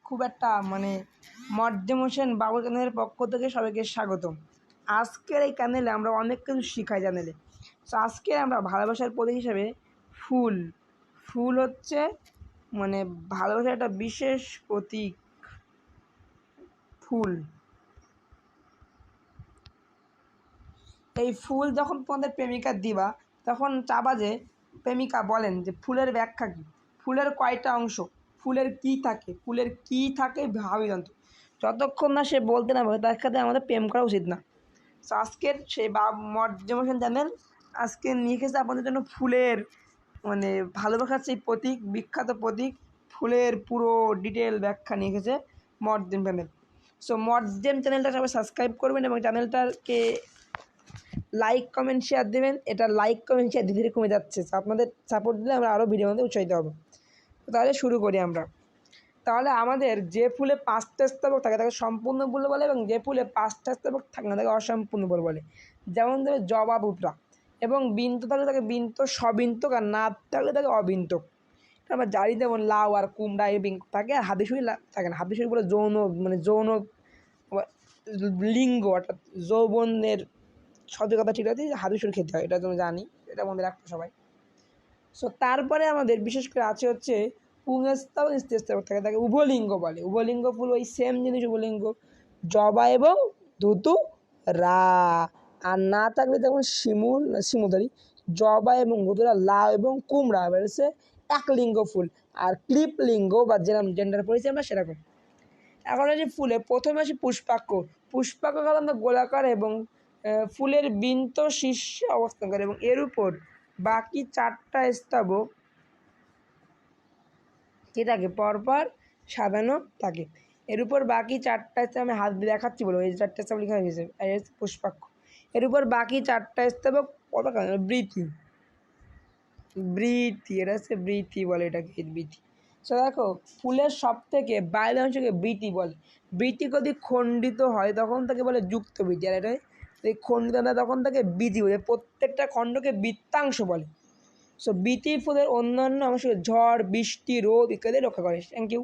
খুব একটা মর্জেম হোসেন বাবুল চ্যানেলের পক্ষ থেকে সবাইকে স্বাগতম। আজকের এই চ্যানেলে আমরা অনেক কিছু শিখাই চ্যানেলে। তো আজকে আমরা ভালোবাসার প্রতীক হিসেবে ফুল হচ্ছে ভালোবাসার একটা বিশেষ প্রতীক। ফুল, এই ফুল যখন তোমাদের প্রেমিকা দিবা তখন চাবা যে প্রেমিকা বলেন যে ফুলের ব্যাখ্যা কী, ফুলের কয়টা অংশ, ফুলের কী থাকে ভাবি যন্ত্র। যতক্ষণ না সে বলতে না পারে তার সাথে আমাদের প্রেম করা উচিত না। তো আজকের সেই মর্জেম হোসেন চ্যানেল আজকে নিয়ে এসেছে আপনাদের জন্য ফুলের ভালোবাসার সেই প্রতীক, বিখ্যাত প্রতীক ফুলের পুরো ডিটেল ব্যাখ্যা নিয়ে এসেছে মর্জেম চ্যানেল। সো মর্জেম চ্যানেলটা সবাই সাবস্ক্রাইব করবেন এবং চ্যানেলটাকে লাইক কমেন্ট শেয়ার দেবেন। এটা লাইক কমেন্ট শেয়ার ধীরে ধীরে কমে যাচ্ছে, আপনাদের সাপোর্ট দিলে আমরা আরও ভিডিওর মধ্যে উৎসাহিত হব। তাহলে শুরু করি আমরা। তাহলে আমাদের যে ফুলে 5টা স্তবক থাকে তাকে সম্পূর্ণ ফুল বলে, এবং যে ফুলে 5টা স্তবক থাকে না তাকে অসম্পূর্ণ ফুল বলে। যেমন ধরে জবা বুটরা, এবং বিন্তু থাকলে তাকে বিন্ত, সবিন্তক, আর না থাকলে তাকে অবিন্তক। আমরা জানি যেমন লাউ আর কুমড়া এই বিন্ত থাকে, আর হাদিসুরি থাকে না। হাদিসুরি বলে যৌন লিঙ্গ, অর্থাৎ যৌবনের সঠিকতা ঠিক আছে, হাদিসুরি খেতে হয়, এটা তুমি জানি, এটা মনে রাখতো সবাই। সো তারপরে আমাদের বিশেষ করে আছে হচ্ছে পুংস্তবক, স্ত্রীস্তবক থাকে, তাকে উভলিঙ্গ বলে। উভলিঙ্গ ফুল ওই সেম জিনিস, উভলিঙ্গ জবা এবং ধুতু রা, আর না থাকলে যেমন শিমুদারি, জবা এবং ধুতুরা, লাউ এবং কুমড়া এবার হচ্ছে একলিঙ্গ ফুল, আর ক্লিপ লিঙ্গ বা যেরকম জেন্ডার পড়েছি আমরা সেরকম। এখন আছে ফুলে প্রথমে আসি পুষ্পাক্ষ। পুষ্পাক্ষ সাধারণত গোলাকার এবং ফুলের বিন্ত শীর্ষে অবস্থান করে, এবং এর উপর বাকি 4টা স্তবক কি থাকে, পরপর সাজানো থাকে। এর উপর বাকি 4টা স্তবক, আমি হাত দিয়ে দেখাচ্ছি বলো, এই 4টা স্তবক লেখা হয়েছে পুষ্পাক্ষ। এর উপর বাকি 4টা স্তবক বৃতি, এটা হচ্ছে বৃতি বলে, এটাকে বৃতি। সো দেখো, ফুলের সব থেকে বাইরের অংশকে বৃতি বলে। বৃতি যদি খণ্ডিত হয় তখন তাকে বলে যুক্ত বৃতি, আর এটা এই খণ্ডিত না তখন তাকে বৃতি বলে। প্রত্যেকটা খণ্ডকে বৃত্তাংশ বলে। সো বৃতি ফুলের অন্যান্য অংশকে ঝড়, বৃষ্টি, রোদ ইত্যাদি রক্ষা করে। Thank you.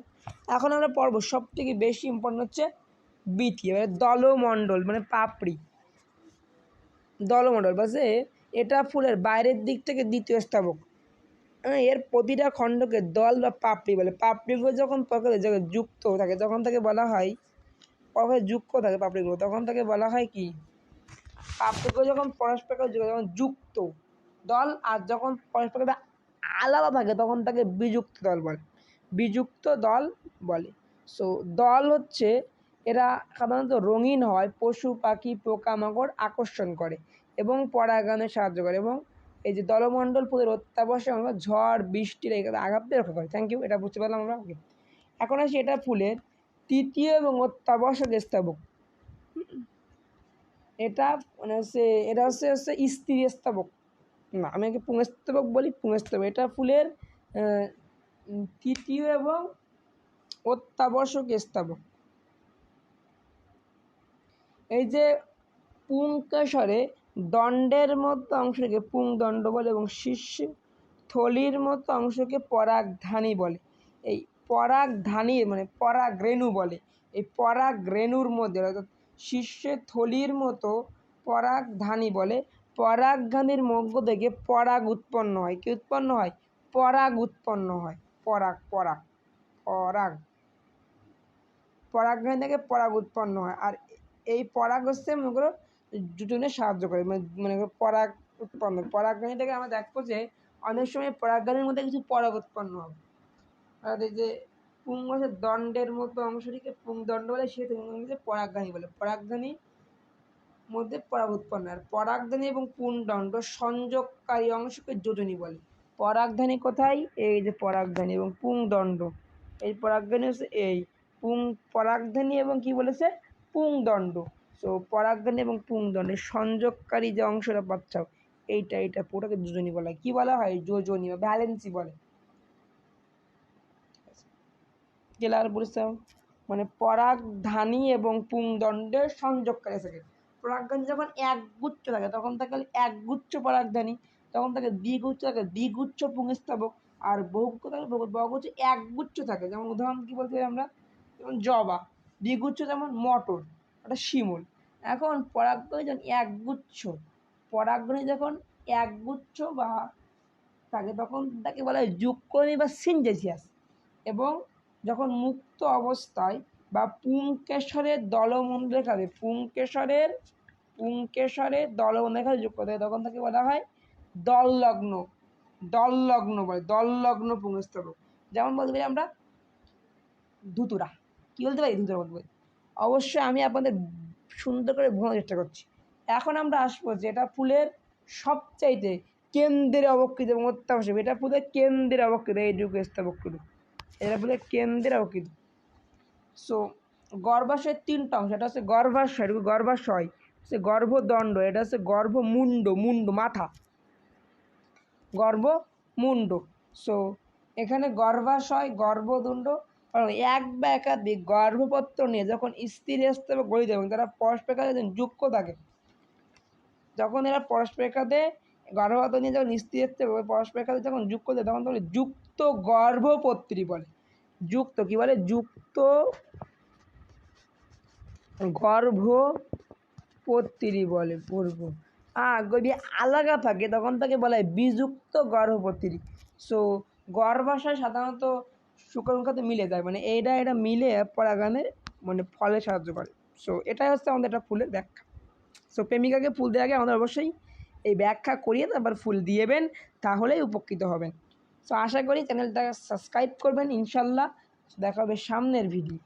এখন আমরা পড়বো সব থেকে বেশি ইম্পর্টেন্ট হচ্ছে বৃতি, এবারে দলমণ্ডল পাপড়ি। দলমণ্ডল বাসে এটা ফুলের বাইরের দিক থেকে দ্বিতীয় স্তবক। এর প্রতিটা খণ্ডকে দল বা পাপড়ি বলে। পাপড়িগুলো যখন পরস্পরের যুক্ত থাকে তখন তাকে বলা হয়, যুক্ত থাকে পাপড়িগুলো, তখন তাকে বলা হয় কি, পাপড়িগুলো যখন পরস্পরের যখন যুক্ত দল, আর যখন পরস্পরের আলাদা থাকে তখন তাকে বিযুক্ত দল বলে। বিযুক্ত দল বলে। সো দল হচ্ছে, এরা সাধারণত রঙিন হয়, পশু পাখি পোকামাকড় আকর্ষণ করে এবং পরাগায়নে সাহায্য করে, এবং এই যে দলমণ্ডল ফুলের অত্যাবশ্যক আমরা ঝড় বৃষ্টির আঘাত দিয়ে রক্ষা করে। থ্যাংক ইউ, এটা বুঝতে পারলাম আমরা। ওকে, এখন আসি এটা ফুলের তৃতীয় এবং অত্যাবশ্যক স্তবক। এটা হচ্ছে স্ত্রী স্তবক, না আমি একে পুংস্তবক বলি, পুংস্তবক। এটা ফুলের তৃতীয় এবং অত্যাবশ্যক স্তবক। এই যে পুংকেশরে দণ্ডের মতো অংশকে পুংদণ্ড বলে, এবং শীর্ষে থলির মতো অংশকে পরাগধানী বলে। এই পরাগধানী পরাগরেণু বলে। এই পরাগরেণুর মধ্যে অর্থাৎ শীর্ষে থলির মতো পরাগধানী বলে। পরাগধানীর মধ্য থেকে পরাগ উৎপন্ন হয়। কি উৎপন্ন হয়? পরাগ উৎপন্ন হয়। পরাগধানী থেকে পরাগ উৎপন্ন হয়, আর এই পরাগ হচ্ছে মনে করো জুটনে সাহায্য করে, মনে করো পরাগ উৎপন্ন। পরাগধানী থেকে আমরা দেখবো যে অনেক সময় পরাগধানীর মধ্যে কিছু পরাগ উৎপন্ন হবে। অর্থাৎ এই যে পুংকেশের দণ্ডের মতো অংশটিকে পুংদণ্ড বলে, সে পরাগধানী বলে। পরাগধানীর মধ্যে পরাগ উৎপন্ন, আর পরাগধানী এবং পুংদণ্ড সংযোগকারী অংশকে যোজনী বলে। পরাগধানী কোথায়? এই যে পরাগধানী এবং পুংদণ্ড, এই পরাগধানী হচ্ছে এই পরাগধানী এবং কি বলেছে, পুংদণ্ড। সো পরাগধানী এবং পুংদণ্ডের সংযোগকারী যে অংশটা পাচ্ছ, এইটা পুরোটাকে যোজনী বলা হয়। কি বলা হয়? যোজনী বা ভ্যালেন্সি বলে। ক্লিয়ার বুঝছো? পরাগধানী এবং পুংদণ্ডের সংযোগকারী থাকে। পরাগধানী যখন একগুচ্ছ থাকে তখন থাকে একগুচ্ছ পরাগধানী, তখন থাকে দ্বিগুচ্ছ থাকে দ্বিগুচ্ছ পুংস্তবক, আর বহুগুচ্ছ থাকে বহুগুচ্ছ। একগুচ্ছ থাকে, যেমন উদাহরণ কি বলতে পারি আমরা, যেমন জবা, দ্বিগুচ্ছ যেমন মটর, ওটা শিমুল। এখন পরাগগ্রহী যখন একগুচ্ছ বা থাকে তখন তাকে বলা হয় যুগকর্মী বা সিনজেসিয়াস। এবং যখন মুক্ত অবস্থায় বা পুংকেশরের দলমন্ডলে যুক্ত থাকে তখন তাকে বলা হয় দললগ্ন পুংস্তবক। যেমন বলতে পারি আমরা ধুতুরা। কি বলতে পারি? ধুতুরা বলতে পারি। অবশ্যই আমি আপনাদের সুন্দর করে বোঝানোর চেষ্টা করছি। এখন আমরা আসবো যেটা ফুলের সবচাইতে কেন্দ্রে অবস্থিত এবং অত্যাবশ্যক। এটা ফুলের কেন্দ্রে অবস্থিত, এইটুকু স্তবকটুকু এটা ফুলের কেন্দ্রে অবস্থিত। সো গর্ভাশয়ের তিনটা অংশ, এটা হচ্ছে গর্ভাশয়, হচ্ছে গর্ভদণ্ড, এটা হচ্ছে মুন্ড মাথা, গর্ভমুণ্ড। সো এখানে গর্ভাশয়, গর্ভদণ্ড এক বা একাধিক গর্ভপত্র নিয়ে যখন স্থির স্তবক গঠিত এবং তারা পরস্পরের কাছে যুক্ত থাকে, যখন এরা পরস্পরের কাছে গর্ভপাত নিয়ে যখন স্থির স্তবক পরস্পরের কাছে যখন যুক্ত থাকে তখন তাহলে যুক্ত গর্ভপত্রী বলে। যুক্ত কি বলে? যুক্ত গর্ভপত্রী বলে। যদি আলাদা থাকে তখন তাকে বলা হয় বিযুক্ত গর্ভপত্রী। সো গর্ভাশয় সাধারণত শুক্রাণুর সাথে মিলে যায়, মানে এটা মিলে পরাগায়নে মানে ফলে সাহায্য করে। সো এটাই হচ্ছে আমাদের একটা ফুলের ব্যাখ্যা। সো প্রেমিকাকে ফুল দেওয়ার আগে আমাদের অবশ্যই এই ব্যাখ্যা করিয়ে তারপর ফুল দিয়েবেন, তাহলেই উপকৃত হবেন। সো আশা করি চ্যানেলটা সাবস্ক্রাইব করবেন ইনশাল্লাহ। দেখা হবে সামনের ভিডিও।